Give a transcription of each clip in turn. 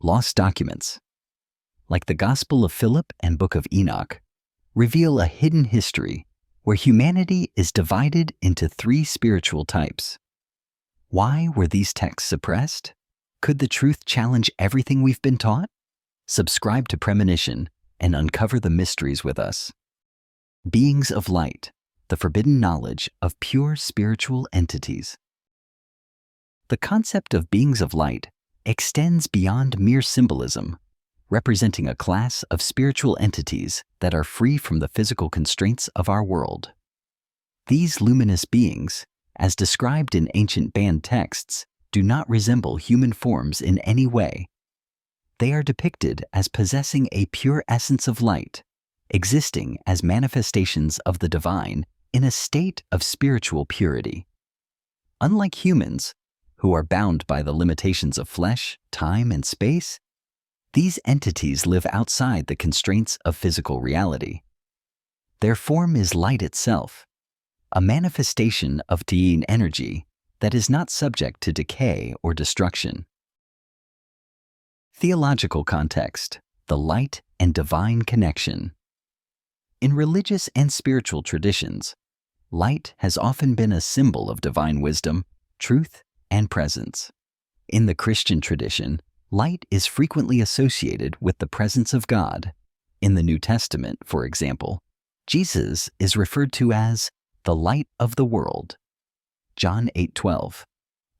lost documents, like the Gospel of Philip and Book of Enoch, reveal a hidden history where humanity is divided into three spiritual types. Why were these texts suppressed? Could the truth challenge everything we've been taught? Subscribe to Premonition and uncover the mysteries with us. Beings of light, the forbidden knowledge of pure spiritual entities. The concept of beings of light extends beyond mere symbolism, representing a class of spiritual entities that are free from the physical constraints of our world. These luminous beings, as described in ancient banned texts, do not resemble human forms in any way. They are depicted as possessing a pure essence of light, existing as manifestations of the divine in a state of spiritual purity. Unlike humans, who are bound by the limitations of flesh, time, and space, these entities live outside the constraints of physical reality. Their form is light itself, a manifestation of Diyin energy that is not subject to decay or destruction. Theological context: the light and divine connection. In religious and spiritual traditions, light has often been a symbol of divine wisdom, truth, and presence. In the Christian tradition, light is frequently associated with the presence of God. In the New Testament, for example, Jesus is referred to as the light of the world. John 8:12.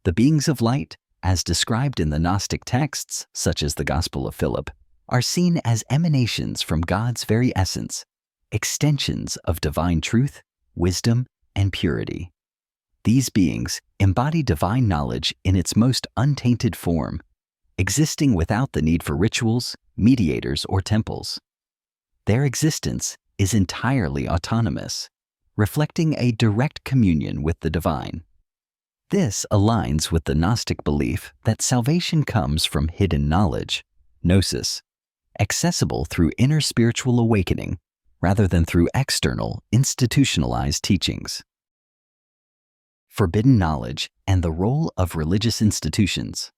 The beings of light, as described in the Gnostic texts, such as the Gospel of Philip, are seen as emanations from God's very essence, extensions of divine truth, wisdom, and purity. These beings embody divine knowledge in its most untainted form, existing without the need for rituals, mediators, or temples. Their existence is entirely autonomous, reflecting a direct communion with the divine. This aligns with the Gnostic belief that salvation comes from hidden knowledge, gnosis, accessible through inner spiritual awakening rather than through external, institutionalized teachings. Forbidden knowledge and the role of religious institutions.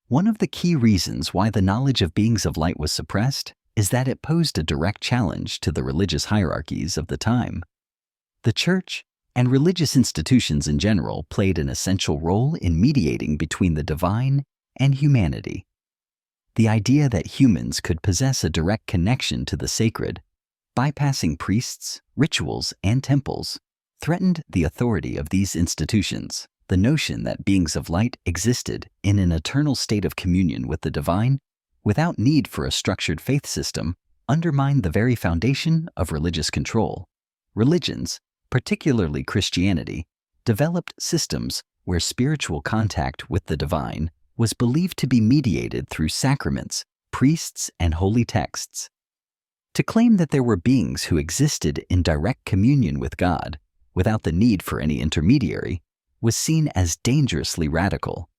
One of the key reasons why the knowledge of beings of light was suppressed is that it posed a direct challenge to the religious hierarchies of the time. The church and religious institutions in general played an essential role in mediating between the divine and humanity. The idea that humans could possess a direct connection to the sacred, bypassing priests, rituals, and temples, threatened the authority of these institutions. The notion that beings of light existed in an eternal state of communion with the divine, without need for a structured faith system, undermined the very foundation of religious control. Religions, particularly Christianity, developed systems where spiritual contact with the divine was believed to be mediated through sacraments, priests, and holy texts. To claim that there were beings who existed in direct communion with God, without the need for any intermediary, was seen as dangerously radical.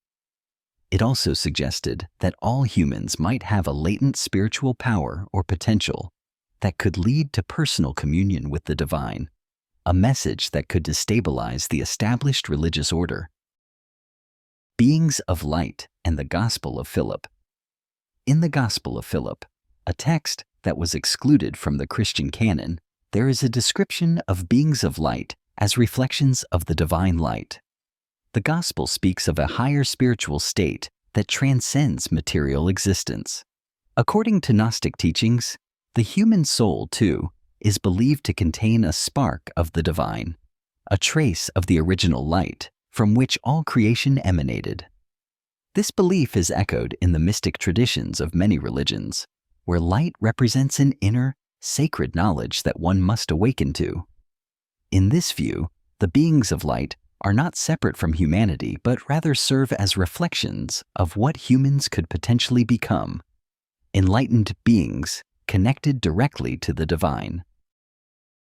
It also suggested that all humans might have a latent spiritual power or potential that could lead to personal communion with the divine, a message that could destabilize the established religious order. Beings of light and the Gospel of Philip. In the Gospel of Philip, a text that was excluded from the Christian canon, there is a description of beings of light as reflections of the divine light. The Gospel speaks of a higher spiritual state that transcends material existence. According to Gnostic teachings, the human soul, too, is believed to contain a spark of the divine, a trace of the original light from which all creation emanated. This belief is echoed in the mystic traditions of many religions, where light represents an inner, sacred knowledge that one must awaken to. In this view, the beings of light are not separate from humanity, but rather serve as reflections of what humans could potentially become, enlightened beings connected directly to the divine.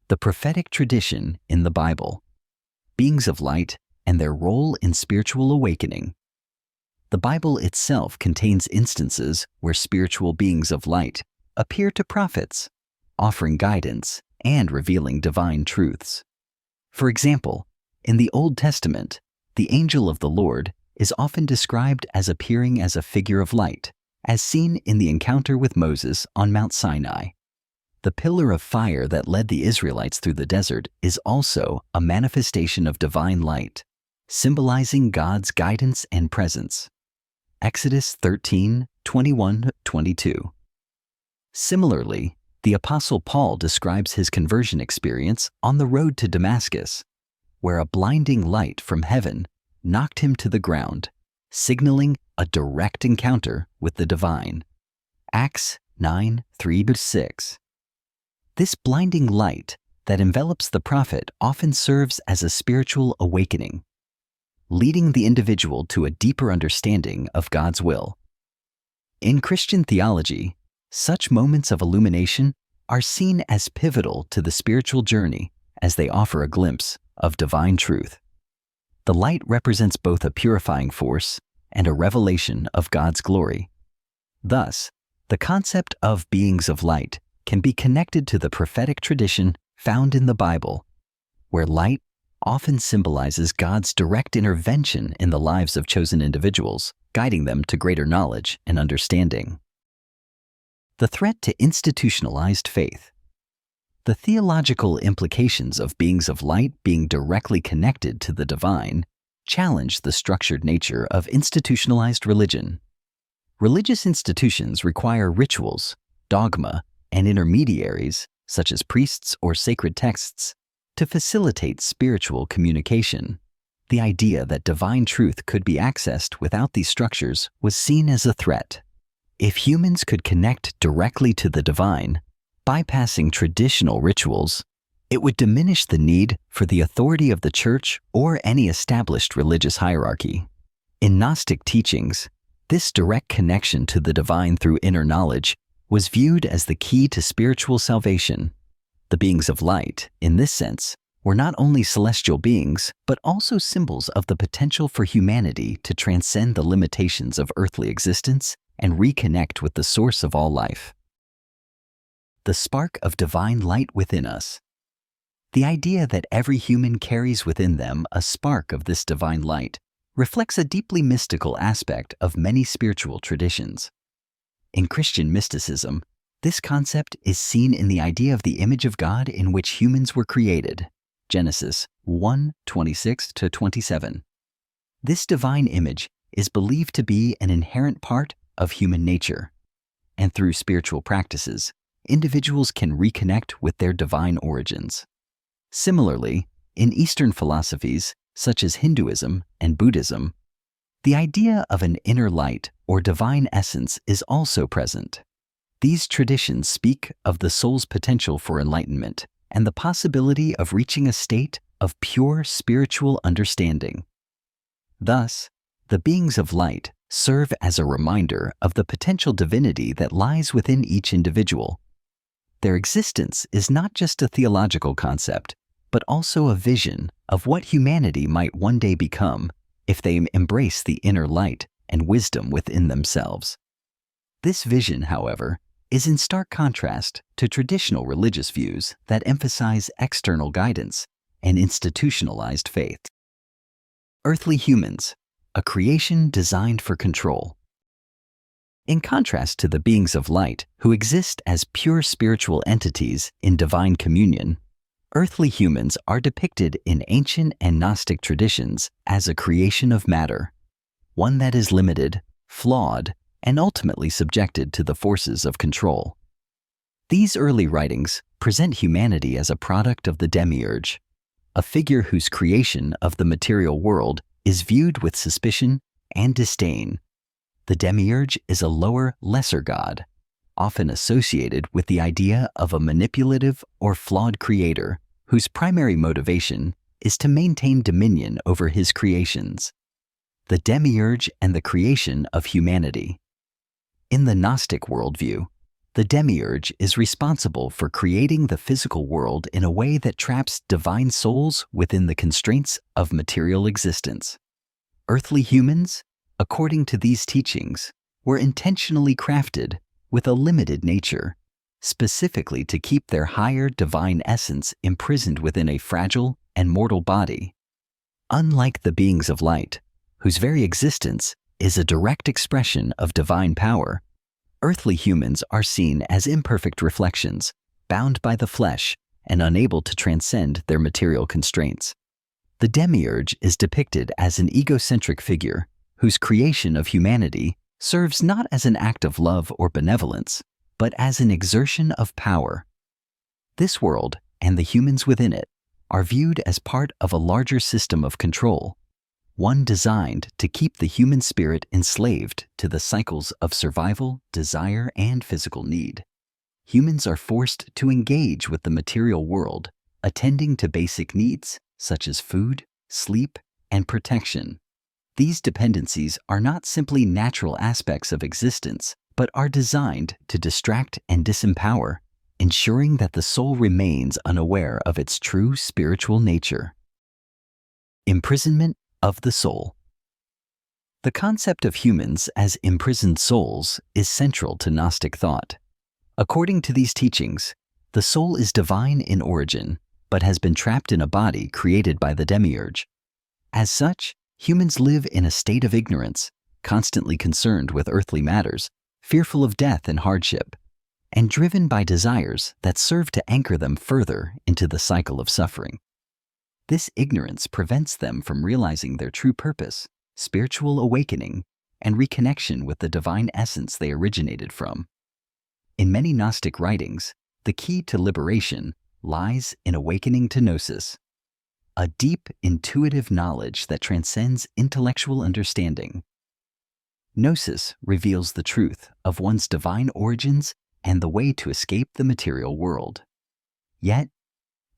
The prophetic tradition in the Bible. Beings of light and their role in spiritual awakening. The Bible itself contains instances where spiritual beings of light appear to prophets, offering guidance and revealing divine truths. For example, in the Old Testament, the angel of the Lord is often described as appearing as a figure of light, as seen in the encounter with Moses on Mount Sinai. The pillar of fire that led the Israelites through the desert is also a manifestation of divine light, symbolizing God's guidance and presence. Exodus 13:21-22. Similarly, the Apostle Paul describes his conversion experience on the road to Damascus, where a blinding light from heaven knocked him to the ground, signaling a direct encounter with the divine. Acts 9:3-6. This blinding light that envelops the prophet often serves as a spiritual awakening, leading the individual to a deeper understanding of God's will. In Christian theology, such moments of illumination are seen as pivotal to the spiritual journey as they offer a glimpse of divine truth. The light represents both a purifying force and a revelation of God's glory. Thus, the concept of beings of light can be connected to the prophetic tradition found in the Bible, where light often symbolizes God's direct intervention in the lives of chosen individuals, guiding them to greater knowledge and understanding. The threat to institutionalized faith. The theological implications of beings of light being directly connected to the divine challenge the structured nature of institutionalized religion. Religious institutions require rituals, dogma, and intermediaries, such as priests or sacred texts, to facilitate spiritual communication. The idea that divine truth could be accessed without these structures was seen as a threat. If humans could connect directly to the divine, bypassing traditional rituals, it would diminish the need for the authority of the church or any established religious hierarchy. In Gnostic teachings, this direct connection to the divine through inner knowledge was viewed as the key to spiritual salvation. The beings of light, in this sense, were not only celestial beings, but also symbols of the potential for humanity to transcend the limitations of earthly existence and reconnect with the source of all life. The spark of divine light within us. The idea that every human carries within them a spark of this divine light reflects a deeply mystical aspect of many spiritual traditions. In Christian mysticism, this concept is seen in the idea of the image of God in which humans were created, Genesis 1:26-27. This divine image is believed to be an inherent part of human nature, and through spiritual practices, individuals can reconnect with their divine origins. Similarly, in Eastern philosophies, such as Hinduism and Buddhism, the idea of an inner light or divine essence is also present. These traditions speak of the soul's potential for enlightenment and the possibility of reaching a state of pure spiritual understanding. Thus, the beings of light serve as a reminder of the potential divinity that lies within each individual. Their existence is not just a theological concept, but also a vision of what humanity might one day become if they embrace the inner light and wisdom within themselves. This vision, however, is in stark contrast to traditional religious views that emphasize external guidance and institutionalized faith. Earthly humans, a creation designed for control. In contrast to the beings of light who exist as pure spiritual entities in divine communion, earthly humans are depicted in ancient and Gnostic traditions as a creation of matter, one that is limited, flawed, and ultimately subjected to the forces of control. These early writings present humanity as a product of the Demiurge, a figure whose creation of the material world is viewed with suspicion and disdain. The Demiurge is a lower, lesser god, often associated with the idea of a manipulative or flawed creator whose primary motivation is to maintain dominion over his creations. The Demiurge and the creation of humanity. In the Gnostic worldview, the Demiurge is responsible for creating the physical world in a way that traps divine souls within the constraints of material existence. Earthly humans, according to these teachings, were intentionally crafted with a limited nature, specifically to keep their higher divine essence imprisoned within a fragile and mortal body. Unlike the beings of light, whose very existence is a direct expression of divine power, Earthly humans are seen as imperfect reflections, bound by the flesh and unable to transcend their material constraints. The Demiurge is depicted as an egocentric figure whose creation of humanity serves not as an act of love or benevolence, but as an exertion of power. This world, and the humans within it, are viewed as part of a larger system of control, one designed to keep the human spirit enslaved to the cycles of survival, desire, and physical need. Humans are forced to engage with the material world, attending to basic needs such as food, sleep, and protection. These dependencies are not simply natural aspects of existence, but are designed to distract and disempower, ensuring that the soul remains unaware of its true spiritual nature. Imprisonment of the soul. The concept of humans as imprisoned souls is central to Gnostic thought. According to these teachings, the soul is divine in origin, but has been trapped in a body created by the Demiurge. As such, humans live in a state of ignorance, constantly concerned with earthly matters, fearful of death and hardship, and driven by desires that serve to anchor them further into the cycle of suffering. This ignorance prevents them from realizing their true purpose, spiritual awakening, and reconnection with the divine essence they originated from. In many Gnostic writings, the key to liberation lies in awakening to gnosis, a deep, intuitive knowledge that transcends intellectual understanding. Gnosis reveals the truth of one's divine origins and the way to escape the material world. Yet,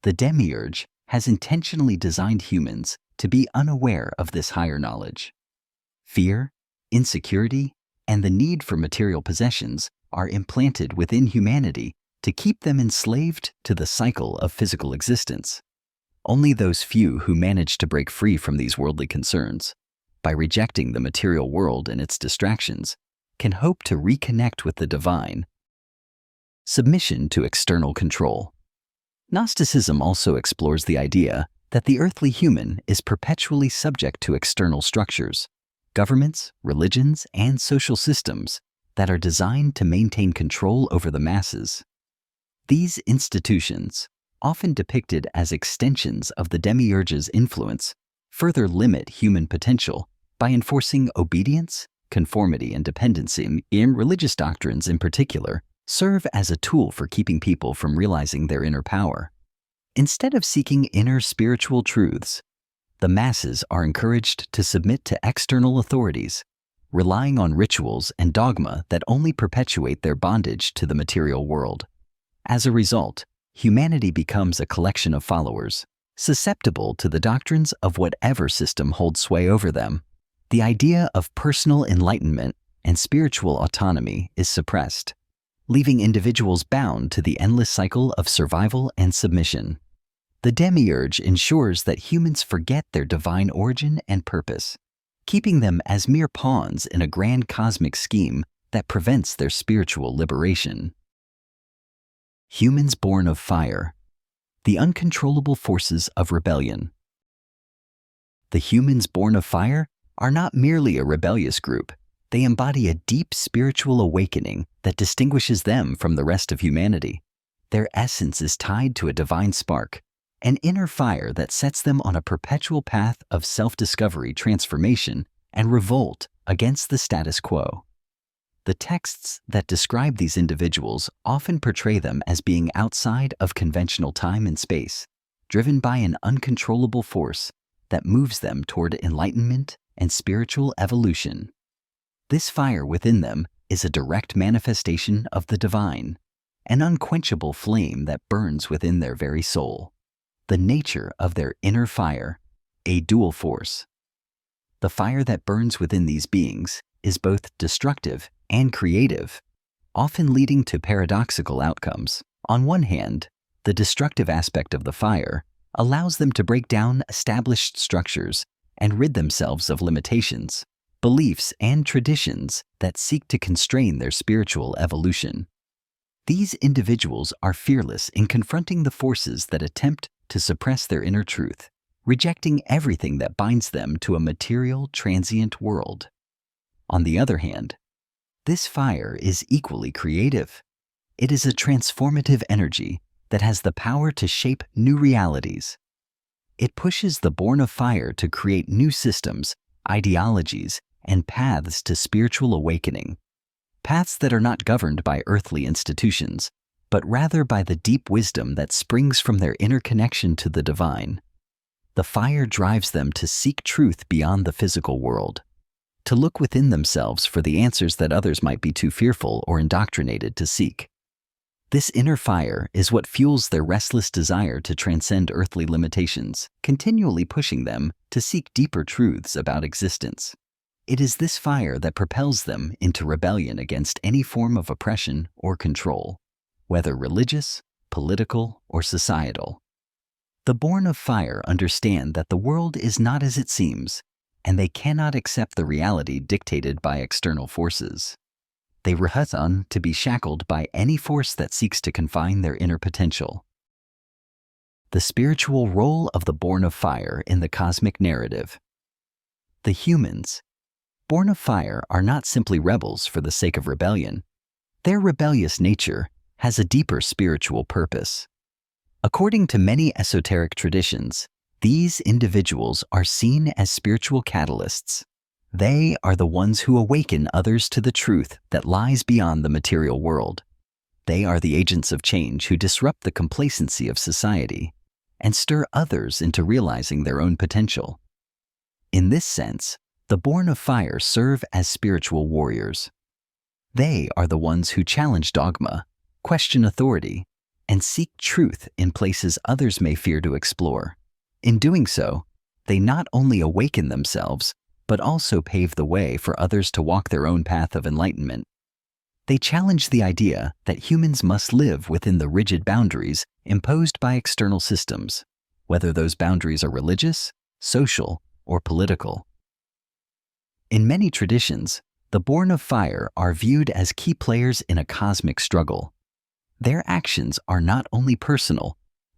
the Demiurge has intentionally designed humans to be unaware of this higher knowledge. Fear, insecurity, and the need for material possessions are implanted within humanity to keep them enslaved to the cycle of physical existence. Only those few who manage to break free from these worldly concerns, by rejecting the material world and its distractions, can hope to reconnect with the divine. Submission to external control. Gnosticism also explores the idea that the earthly human is perpetually subject to external structures, governments, religions, and social systems that are designed to maintain control over the masses. These institutions, often depicted as extensions of the Demiurge's influence, further limit human potential by enforcing obedience, conformity, and dependency. In religious doctrines in particular, serve as a tool for keeping people from realizing their inner power. Instead of seeking inner spiritual truths, the masses are encouraged to submit to external authorities, relying on rituals and dogma that only perpetuate their bondage to the material world. As a result, humanity becomes a collection of followers, susceptible to the doctrines of whatever system holds sway over them. The idea of personal enlightenment and spiritual autonomy is suppressed, leaving individuals bound to the endless cycle of survival and submission. The Demiurge ensures that humans forget their divine origin and purpose, keeping them as mere pawns in a grand cosmic scheme that prevents their spiritual liberation. Humans born of fire. The uncontrollable forces of rebellion. The humans born of fire are not merely a rebellious group. They embody a deep spiritual awakening that distinguishes them from the rest of humanity. Their essence is tied to a divine spark, an inner fire that sets them on a perpetual path of self-discovery, transformation, and revolt against the status quo. The texts that describe these individuals often portray them as being outside of conventional time and space, driven by an uncontrollable force that moves them toward enlightenment and spiritual evolution. This fire within them is a direct manifestation of the divine, an unquenchable flame that burns within their very soul. The nature of their inner fire, a dual force. The fire that burns within these beings is both destructive and creative, often leading to paradoxical outcomes. On one hand, the destructive aspect of the fire allows them to break down established structures and rid themselves of limitations, beliefs, and traditions that seek to constrain their spiritual evolution. These individuals are fearless in confronting the forces that attempt to suppress their inner truth, rejecting everything that binds them to a material, transient world. On the other hand, This fire is equally creative. It is a transformative energy that has the power to shape new realities. It pushes the born of fire to create new systems, ideologies, and paths to spiritual awakening. Paths that are not governed by earthly institutions, but rather by the deep wisdom that springs from their inner connection to the divine. The fire drives them to seek truth beyond the physical world, to look within themselves for the answers that others might be too fearful or indoctrinated to seek. This inner fire is what fuels their restless desire to transcend earthly limitations, continually pushing them to seek deeper truths about existence. It is this fire that propels them into rebellion against any form of oppression or control, whether religious, political, or societal. The born of fire understand that the world is not as it seems, and they cannot accept the reality dictated by external forces. They refuse to be shackled by any force that seeks to confine their inner potential. The spiritual role of the born of fire in the cosmic narrative. The humans, born of fire, are not simply rebels for the sake of rebellion. Their rebellious nature has a deeper spiritual purpose. According to many esoteric traditions, these individuals are seen as spiritual catalysts. They are the ones who awaken others to the truth that lies beyond the material world. They are the agents of change who disrupt the complacency of society and stir others into realizing their own potential. In this sense, the born of fire serve as spiritual warriors. They are the ones who challenge dogma, question authority, and seek truth in places others may fear to explore. In doing so, they not only awaken themselves, but also pave the way for others to walk their own path of enlightenment. They challenge the idea that humans must live within the rigid boundaries imposed by external systems, whether those boundaries are religious, social, or political. In many traditions, the born of fire are viewed as key players in a cosmic struggle. Their actions are not only personal,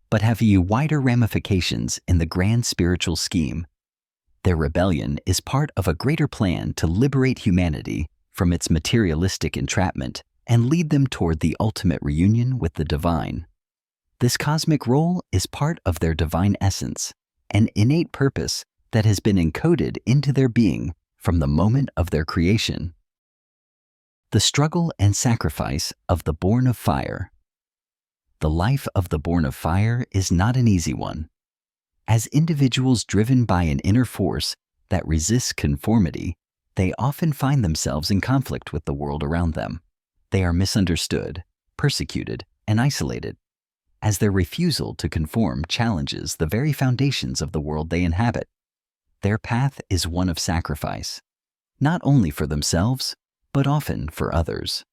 but have wider ramifications in the grand spiritual scheme. Their rebellion is part of a greater plan to liberate humanity from its materialistic entrapment and lead them toward the ultimate reunion with the divine. This cosmic role is part of their divine essence, an innate purpose that has been encoded into their being from the moment of their creation. The struggle and sacrifice of the born of fire. The life of the born of fire is not an easy one. As individuals driven by an inner force that resists conformity, they often find themselves in conflict with the world around them. They are misunderstood, persecuted, and isolated, as their refusal to conform challenges the very foundations of the world they inhabit. Their path is one of sacrifice, not only for themselves, but often for others.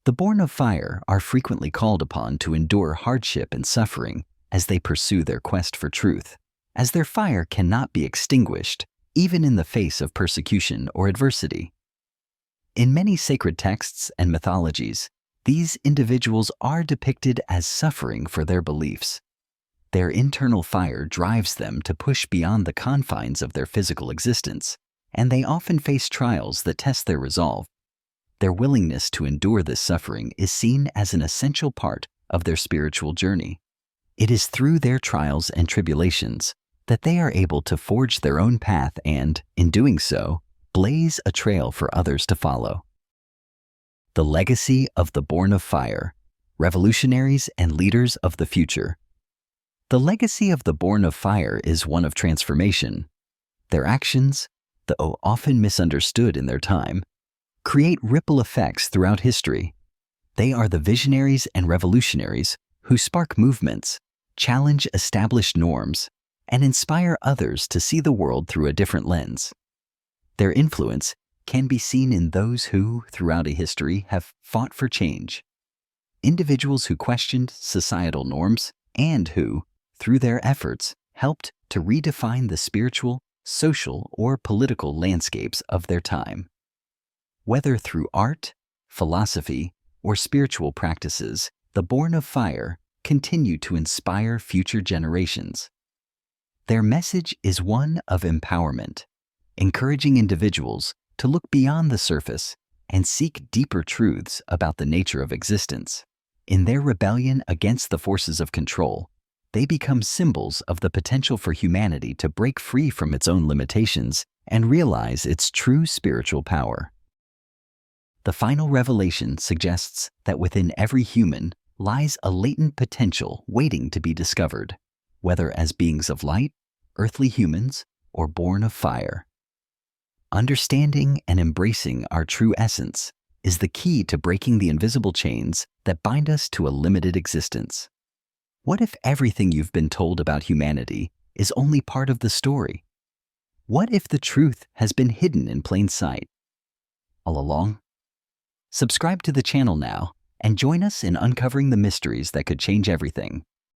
The born of fire are frequently called upon to endure hardship and suffering as they pursue their quest for truth, as their fire cannot be extinguished even in the face of persecution or adversity. In many sacred texts and mythologies, these individuals are depicted as suffering for their beliefs. Their internal fire drives them to push beyond the confines of their physical existence, and they often face trials that test their resolve. Their willingness to endure this suffering is seen as an essential part of their spiritual journey. It is through their trials and tribulations that they are able to forge their own path and, in doing so, blaze a trail for others to follow. The legacy of the born of fire, revolutionaries and leaders of the future. The legacy of the born of fire is one of transformation. Their actions, though often misunderstood in their time, create ripple effects throughout history. They are the visionaries and revolutionaries who spark movements, challenge established norms, and inspire others to see the world through a different lens. Their influence can be seen in those who, throughout a history, have fought for change. Individuals who questioned societal norms and who, through their efforts, helped to redefine the spiritual, social, or political landscapes of their time. Whether through art, philosophy, or spiritual practices, the born of fire continue to inspire future generations. Their message is one of empowerment, encouraging individuals to look beyond the surface and seek deeper truths about the nature of existence. In their rebellion against the forces of control, they become symbols of the potential for humanity to break free from its own limitations and realize its true spiritual power. The final revelation suggests that within every human lies a latent potential waiting to be discovered, whether as beings of light, earthly humans, or born of fire. Understanding and embracing our true essence is the key to breaking the invisible chains that bind us to a limited existence. What if everything you've been told about humanity is only part of the story? What if the truth has been hidden in plain sight all along? Subscribe to the channel now and join us in uncovering the mysteries that could change everything.